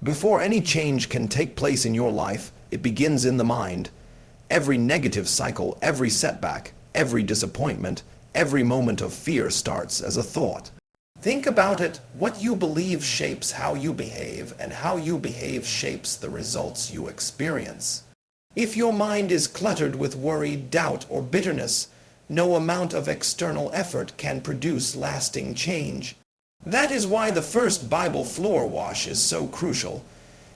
Before any change can take place in your life, it begins in the mind. Every negative cycle, every setback, every disappointment, every moment of fear starts as a thought. Think about it. What you believe shapes how you behave, and how you behave shapes the results you experience. If your mind is cluttered with worry, doubt, or bitterness, no amount of external effort can produce lasting change. That is why the first Bible floor wash is so crucial.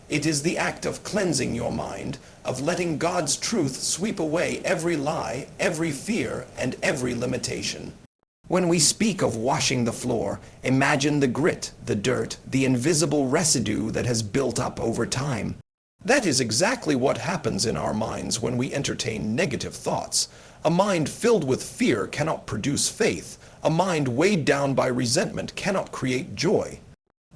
It is the act of cleansing your mind, of letting God's truth sweep away every lie, every fear, and every limitation. When we speak of washing the floor, imagine the grit, the dirt, the invisible residue that has built up over time. That is exactly what happens in our minds when we entertain negative thoughts. A mind filled with fear cannot produce faith. A mind weighed down by resentment cannot create joy.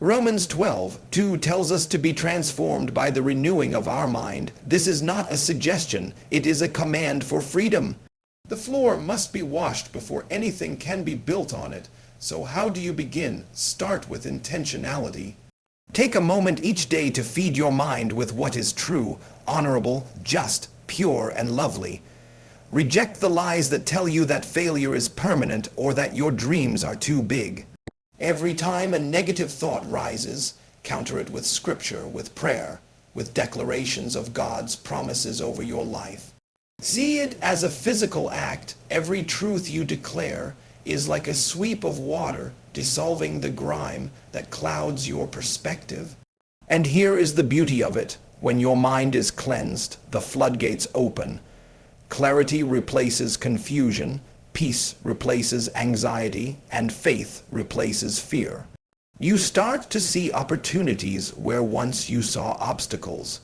Romans 12:2 tells us to be transformed by the renewing of our mind. This is not a suggestion, it is a command for freedom. The floor must be washed before anything can be built on it. So how do you begin? Start with intentionality. Take a moment each day to feed your mind with what is true, honorable, just, pure, and lovely. Reject the lies that tell you that failure is permanent or that your dreams are too big. Every time a negative thought rises, counter it with scripture, with prayer, with declarations of God's promises over your life. See it as a physical act. Every truth you declare is like a sweep of water dissolving the grime that clouds your perspective. And here is the beauty of it. When your mind is cleansed, the floodgates open. Clarity replaces confusion, peace replaces anxiety, and faith replaces fear. You start to see opportunities where once you saw obstacles.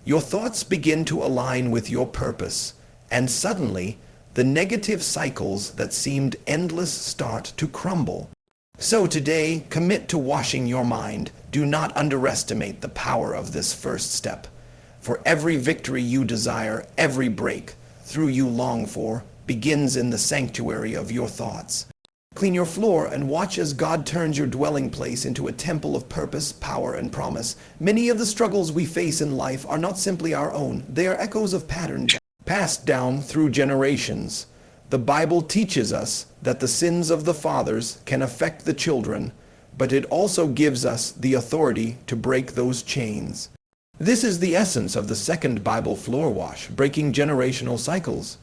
Your thoughts begin to align with your purpose, and suddenly, the negative cycles that seemed endless start to crumble. So today, commit to washing your mind. Do not underestimate the power of this first step. For every victory you desire, every breakthrough you long for, begins in the sanctuary of your thoughts. Clean your floor and watch as God turns your dwelling place into a temple of purpose, power, and promise. Many of the struggles we face in life are not simply our own. They are echoes of patterns passed down through generations. The Bible teaches us that the sins of the fathers can affect the children, but it also gives us the authority to break those chains. This is the essence of the second Bible floor wash, breaking generational cycles.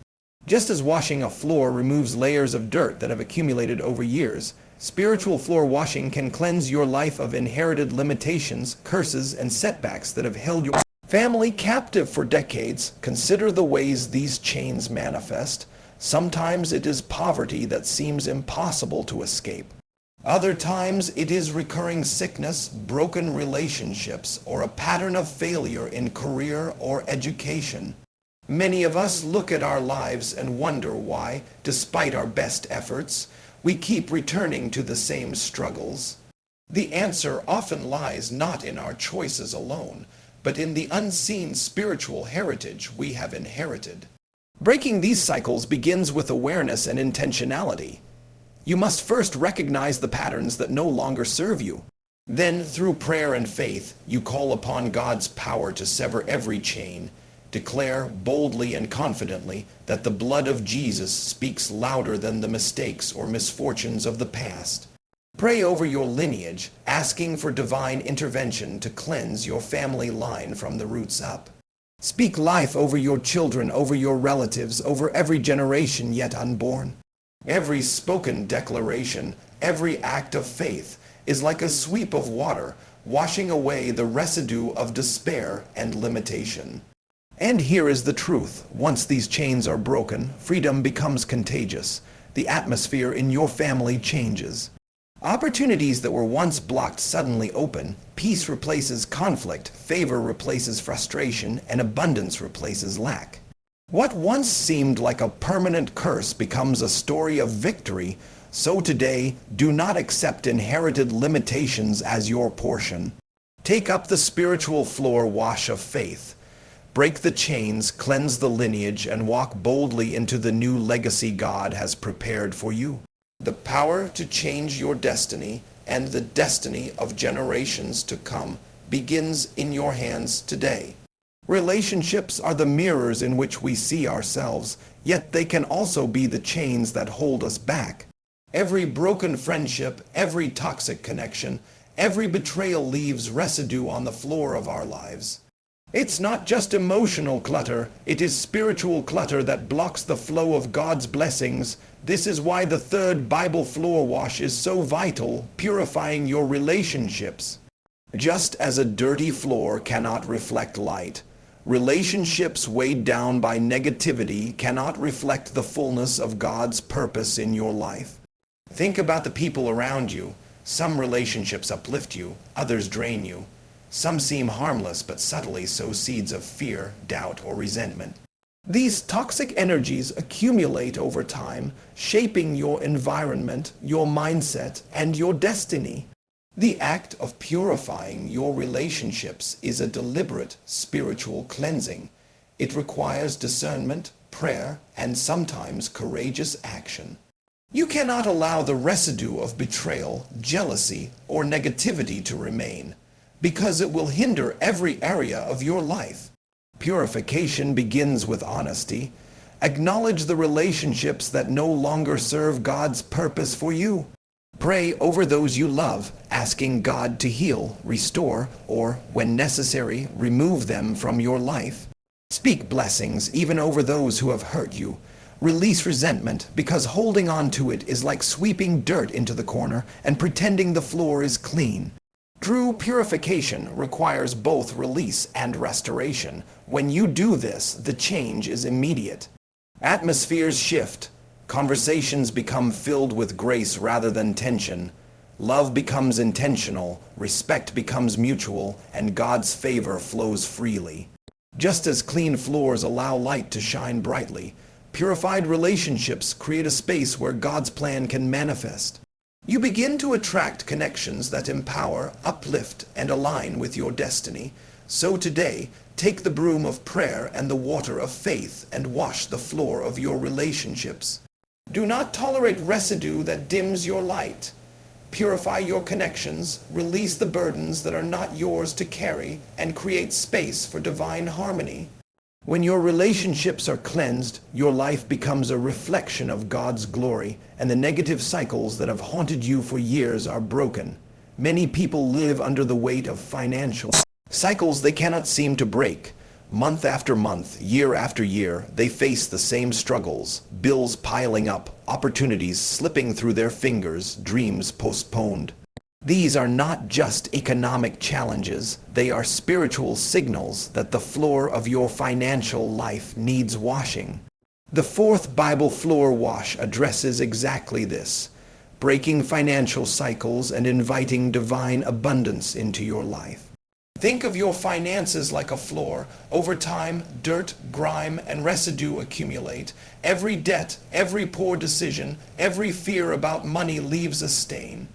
Just as washing a floor removes layers of dirt that have accumulated over years, spiritual floor washing can cleanse your life of inherited limitations, curses, and setbacks that have held your family captive for decades. Consider the ways these chains manifest. Sometimes it is poverty that seems impossible to escape. Other times it is recurring sickness, broken relationships, or a pattern of failure in career or education. Many of us look at our lives and wonder why, despite our best efforts, we keep returning to the same struggles. The answer often lies not in our choices alone, but in the unseen spiritual heritage we have inherited. Breaking these cycles begins with awareness and intentionality. You must first recognize the patterns that no longer serve you. Then, through prayer and faith, you call upon God's power to sever every chain. Declare boldly and confidently that the blood of Jesus speaks louder than the mistakes or misfortunes of the past. Pray over your lineage, asking for divine intervention to cleanse your family line from the roots up. Speak life over your children, over your relatives, over every generation yet unborn. Every spoken declaration, every act of faith is like a sweep of water, washing away the residue of despair and limitation. And here is the truth. Once these chains are broken, freedom becomes contagious. The atmosphere in your family changes. Opportunities that were once blocked suddenly open. Peace replaces conflict, favor replaces frustration, and abundance replaces lack. What once seemed like a permanent curse becomes a story of victory. So today, do not accept inherited limitations as your portion. Take up the spiritual floor wash of faith. Break the chains, cleanse the lineage, and walk boldly into the new legacy God has prepared for you. The power to change your destiny and the destiny of generations to come begins in your hands today. Relationships are the mirrors in which we see ourselves, yet they can also be the chains that hold us back. Every broken friendship, every toxic connection, every betrayal leaves residue on the floor of our lives. It's not just emotional clutter, it is spiritual clutter that blocks the flow of God's blessings. This is why the third Bible floor wash is so vital, purifying your relationships. Just as a dirty floor cannot reflect light, relationships weighed down by negativity cannot reflect the fullness of God's purpose in your life. Think about the people around you. Some relationships uplift you, others drain you. Some seem harmless but subtly sow seeds of fear, doubt, or resentment. These toxic energies accumulate over time, shaping your environment, your mindset, and your destiny. The act of purifying your relationships is a deliberate spiritual cleansing. It requires discernment, prayer, and sometimes courageous action. You cannot allow the residue of betrayal, jealousy, or negativity to remain, because it will hinder every area of your life. Purification begins with honesty. Acknowledge the relationships that no longer serve God's purpose for you. Pray over those you love, asking God to heal, restore, or, when necessary, remove them from your life. Speak blessings even over those who have hurt you. Release resentment, because holding on to it is like sweeping dirt into the corner and pretending the floor is clean. True purification requires both release and restoration. When you do this, the change is immediate. Atmospheres shift. Conversations become filled with grace rather than tension. Love becomes intentional, respect becomes mutual, and God's favor flows freely. Just as clean floors allow light to shine brightly, purified relationships create a space where God's plan can manifest. You begin to attract connections that empower, uplift, and align with your destiny. So today, take the broom of prayer and the water of faith and wash the floor of your relationships. Do not tolerate residue that dims your light. Purify your connections, release the burdens that are not yours to carry, and create space for divine harmony. When your relationships are cleansed, your life becomes a reflection of God's glory, and the negative cycles that have haunted you for years are broken. Many people live under the weight of financial cycles they cannot seem to break. Month after month, year after year, they face the same struggles, bills piling up, opportunities slipping through their fingers, dreams postponed. These are not just economic challenges, they are spiritual signals that the floor of your financial life needs washing. The fourth Bible floor wash addresses exactly this, breaking financial cycles and inviting divine abundance into your life. Think of your finances like a floor. Over time, dirt, grime, and residue accumulate. Every debt, every poor decision, every fear about money leaves a stain.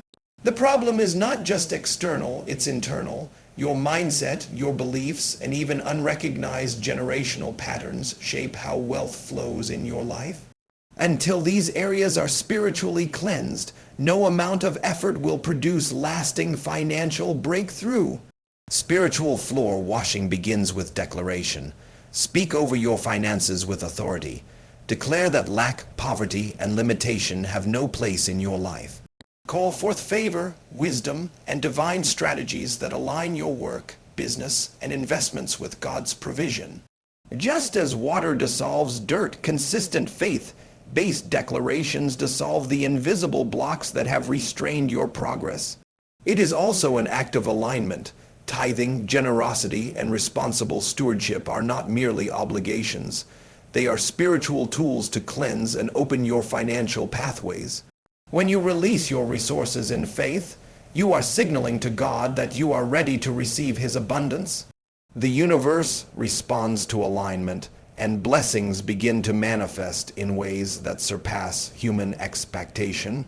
The problem is not just external, it's internal. Your mindset, your beliefs, and even unrecognized generational patterns shape how wealth flows in your life. Until these areas are spiritually cleansed, no amount of effort will produce lasting financial breakthrough. Spiritual floor washing begins with declaration. Speak over your finances with authority. Declare that lack, poverty, and limitation have no place in your life. Call forth favor, wisdom, and divine strategies that align your work, business, and investments with God's provision. Just as water dissolves dirt, consistent faith-based declarations dissolve the invisible blocks that have restrained your progress. It is also an act of alignment. Tithing, generosity, and responsible stewardship are not merely obligations. They are spiritual tools to cleanse and open your financial pathways. When you release your resources in faith, you are signaling to God that you are ready to receive His abundance. The universe responds to alignment, and blessings begin to manifest in ways that surpass human expectation.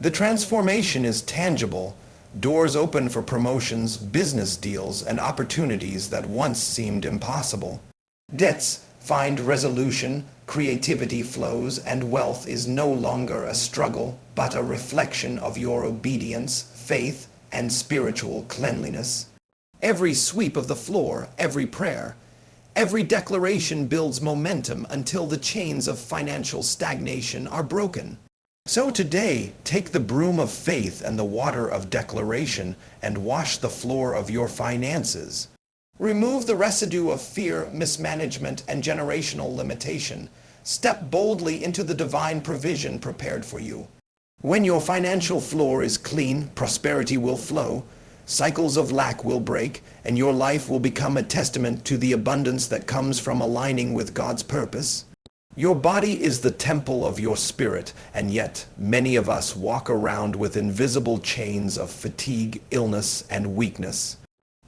The transformation is tangible. Doors open for promotions, business deals, and opportunities that once seemed impossible. Debts find resolution, creativity flows, and wealth is no longer a struggle, but a reflection of your obedience, faith, and spiritual cleanliness. Every sweep of the floor, every prayer, every declaration builds momentum until the chains of financial stagnation are broken. So today, take the broom of faith and the water of declaration and wash the floor of your finances. Remove the residue of fear, mismanagement, and generational limitation. Step boldly into the divine provision prepared for you. When your financial floor is clean, prosperity will flow, cycles of lack will break, and your life will become a testament to the abundance that comes from aligning with God's purpose. Your body is the temple of your spirit, and yet many of us walk around with invisible chains of fatigue, illness, and weakness.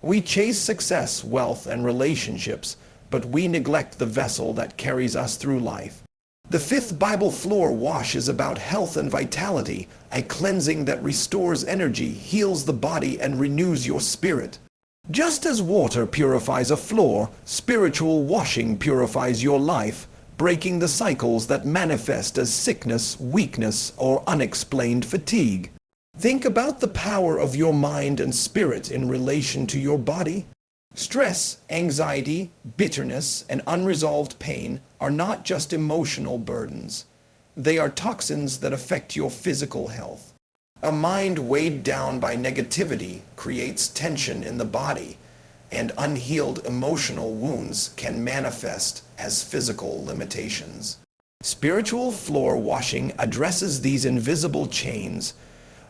We chase success, wealth, and relationships, but we neglect the vessel that carries us through life. The fifth Bible floor wash is about health and vitality, a cleansing that restores energy, heals the body, and renews your spirit. Just as water purifies a floor, spiritual washing purifies your life, breaking the cycles that manifest as sickness, weakness, or unexplained fatigue. Think about the power of your mind and spirit in relation to your body. Stress, anxiety, bitterness, and unresolved pain are not just emotional burdens. They are toxins that affect your physical health. A mind weighed down by negativity creates tension in the body, and unhealed emotional wounds can manifest as physical limitations. Spiritual floor washing addresses these invisible chains,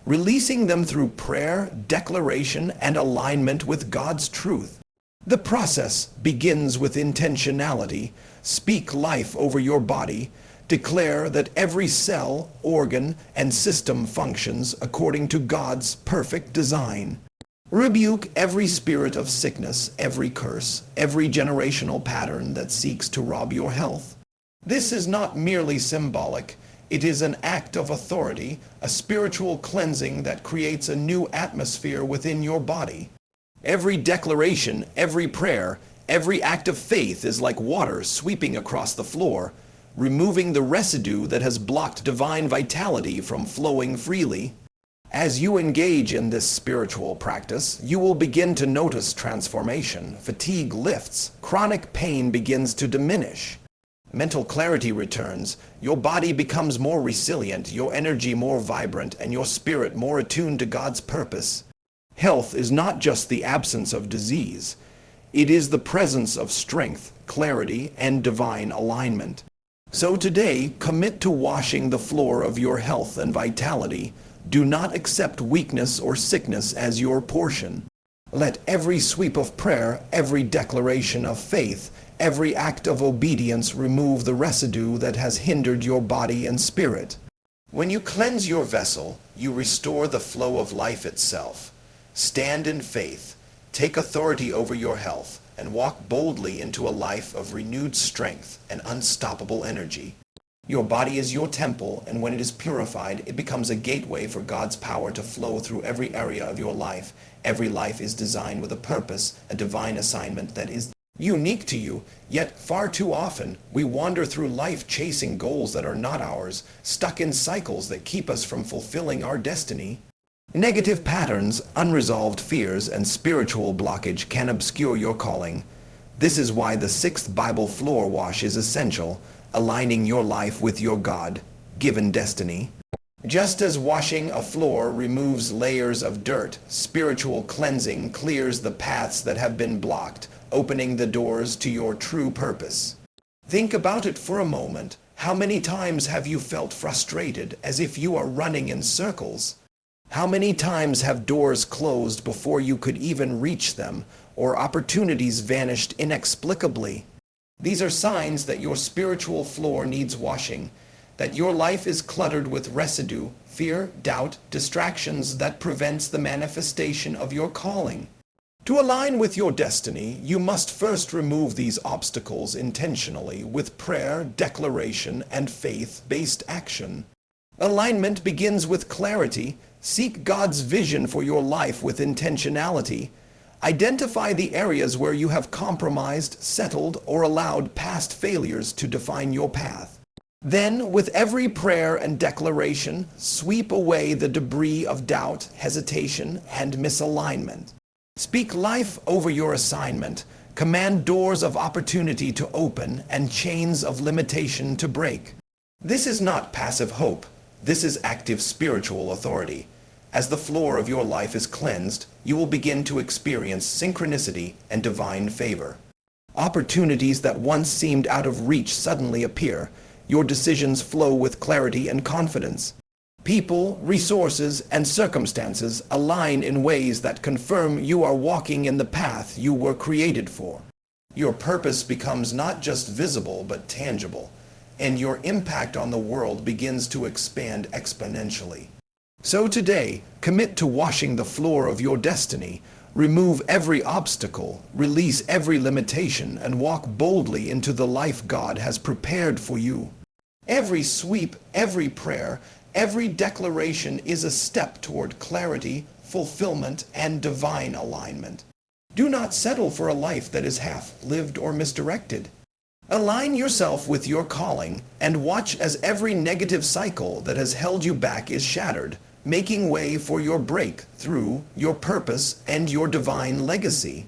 releasing them through prayer, declaration, and alignment with God's truth. The process begins with intentionality. Speak life over your body. Declare that every cell, organ, and system functions according to God's perfect design. Rebuke every spirit of sickness, every curse, every generational pattern that seeks to rob your health. This is not merely symbolic. It is an act of authority, a spiritual cleansing that creates a new atmosphere within your body. Every declaration, every prayer, every act of faith is like water sweeping across the floor, removing the residue that has blocked divine vitality from flowing freely. As you engage in this spiritual practice, you will begin to notice transformation. Fatigue lifts, chronic pain begins to diminish. Mental clarity returns, your body becomes more resilient, your energy more vibrant, and your spirit more attuned to God's purpose. Health is not just the absence of disease. It is the presence of strength, clarity, and divine alignment. So today, commit to washing the floor of your health and vitality. Do not accept weakness or sickness as your portion. Let every sweep of prayer, every declaration of faith, every act of obedience remove the residue that has hindered your body and spirit. When you cleanse your vessel, you restore the flow of life itself. Stand in faith, take authority over your health, and walk boldly into a life of renewed strength and unstoppable energy. Your body is your temple, and when it is purified, it becomes a gateway for God's power to flow through every area of your life. Every life is designed with a purpose, a divine assignment that is unique to you, yet far too often we wander through life chasing goals that are not ours, stuck in cycles that keep us from fulfilling our destiny. Negative patterns, unresolved fears, and spiritual blockage can obscure your calling. This is why the sixth Bible floor wash is essential, aligning your life with your God-given destiny. Just as washing a floor removes layers of dirt, spiritual cleansing clears the paths that have been blocked, opening the doors to your true purpose. Think about it for a moment. How many times have you felt frustrated, as if you are running in circles? How many times have doors closed before you could even reach them, or opportunities vanished inexplicably? These are signs that your spiritual floor needs washing, that your life is cluttered with residue, fear, doubt, distractions that prevents the manifestation of your calling. To align with your destiny, you must first remove these obstacles intentionally with prayer, declaration, and faith-based action. Alignment begins with clarity. Seek God's vision for your life with intentionality. Identify the areas where you have compromised, settled, or allowed past failures to define your path. Then, with every prayer and declaration, sweep away the debris of doubt, hesitation, and misalignment. Speak life over your assignment. Command doors of opportunity to open and chains of limitation to break. This is not passive hope. This is active spiritual authority. As the floor of your life is cleansed, you will begin to experience synchronicity and divine favor. Opportunities that once seemed out of reach suddenly appear. Your decisions flow with clarity and confidence. People, resources, and circumstances align in ways that confirm you are walking in the path you were created for. Your purpose becomes not just visible but tangible, and your impact on the world begins to expand exponentially. So today, commit to washing the floor of your destiny. Remove every obstacle, release every limitation, and walk boldly into the life God has prepared for you. Every sweep, every prayer, every declaration is a step toward clarity, fulfillment, and divine alignment. Do not settle for a life that is half-lived or misdirected. Align yourself with your calling and watch as every negative cycle that has held you back is shattered, making way for your breakthrough, your purpose, and your divine legacy.